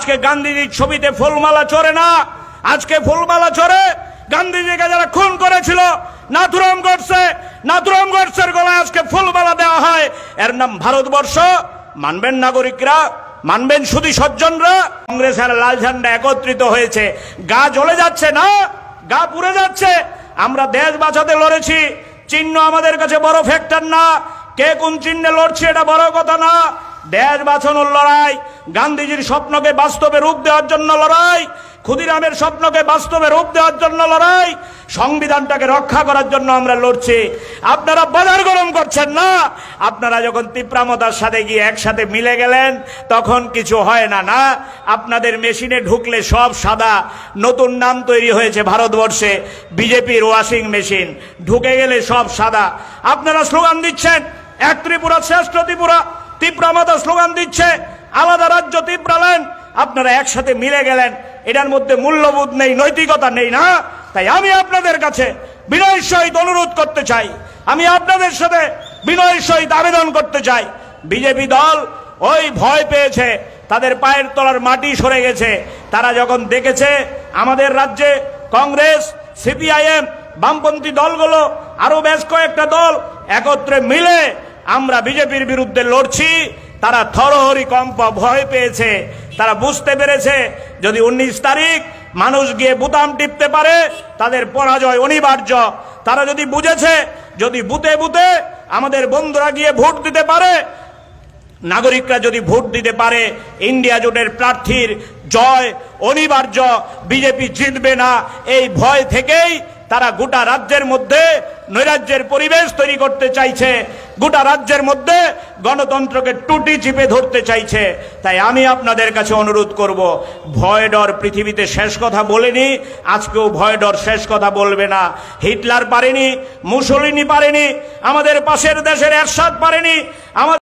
আজকে গান্ধীজির ছবিতে ফুলমালা চড়ে না, আজকে ফুলমালা চড়ে গান্ধীজিকে যারা খুন করেছিল নাথুরাম গডসের গলায় আজকে ফুলমালা দেওয়া হয়। এর নাম ভারতবর্ষ। মানবেন নাগরিকরা, মানবেন সুধী সজ্জনরা? কংগ্রেস আর লাল ঝান্ডা একত্রিত হয়েছে, গা জ্বলে যাচ্ছে না, গা পুড়ে যাচ্ছে। আমরা দেশ বাঁচাতে লড়েছি, চিহ্ন আমাদের কাছে বড় ফ্যাক্টর না, কে কোন চিহ্নে লড়ছে এটা বড় কথা না। দেশ বাঁচানোর লড়াই, গান্ধীজির স্বপ্নকে বাস্তবে রূপ দেওয়ার জন্য লড়াই, ক্ষুদিরামের স্বপ্নকে বাস্তবে রূপ দেওয়ার জন্য লড়াই, সংবিধানটাকে রক্ষা করার জন্য আমরা লড়ছি। আপনারা বাজার গরম করছেন না। আপনারা যখন তিপ্রামতার সাথে গিয়ে একসাথে মিলে গেলেন তখন কিছু হয় না। না, আপনাদের মেশিনে ঢুকলে সব সাদা। নতুন নাম তৈরি হয়েছে ভারতবর্ষে, বিজেপির ওয়াশিং মেশিন। ঢুকে গেলে সব সাদা। আপনারা স্লোগান দিচ্ছেন এক ত্রিপুরা শ্রেষ্ঠ ত্রিপুরা, তিপ্রামতা স্লোগান দিচ্ছে আলাদা রাজ্য তিপ্রাল্যান্ড। আপনারা একসাথে মিলে গেলেন, এটার মধ্যে মূল্যবোধ নেই, নৈতিকতা নেই না? তাই আমি আপনাদের কাছে বিনয়ের সহিত অনুরোধ করতে চাই, আমি আপনাদের সাথে বিনয়ের সহিত আবেদন করতে চাই, বিজেপি দল ওই ভয় পেয়েছে, তাদের পায়ের তলার মাটি সরে গেছে। তারা যখন দেখেছে আমাদের রাজ্যে কংগ্রেস, সিপিআইএম, বামপন্থী দলগুলো আরো বেশ কয়েকটা দল একত্রে মিলে আমরা বিজেপির বিরুদ্ধে লড়ছি, তারা থরহরি কম্প ভয় পেয়েছে। তারা বুঝতে পেরেছে যদি 19 তারিখ মানুষ গিয়ে বুতাম টিপতে পারে তাদের পরাজয় অনিবার্য। তারা যদি বুঝেছে যদি বুতে বুতে আমাদের বন্ধুরা গিয়ে ভোট দিতে পারে, নাগরিকরা যদি ভোট দিতে পারে, ইন্ডিয়া জোটের প্রার্থীর জয় অনিবার্য, বিজেপি জিতবে না। এই ভয় থেকেই তারা গোটা রাজ্যের মধ্যে নৈরাজ্যের পরিবেশ তৈরি করতে চাইছে, গোটা রাজ্যের মধ্যে গণতন্ত্রকে টুটি চিপে ধরতে চাইছে। তাই আমি আপনাদের কাছে অনুরোধ করব, ভয় ডর পৃথিবীতে শেষ কথা বলেনি, আজকেও ভয় ডর শেষ কথা বলবে না। হিটলার পারেনি, মুসোলিনি পারেনি, আমাদের পাশের দেশের এরশাদ পারেনি, আমাদের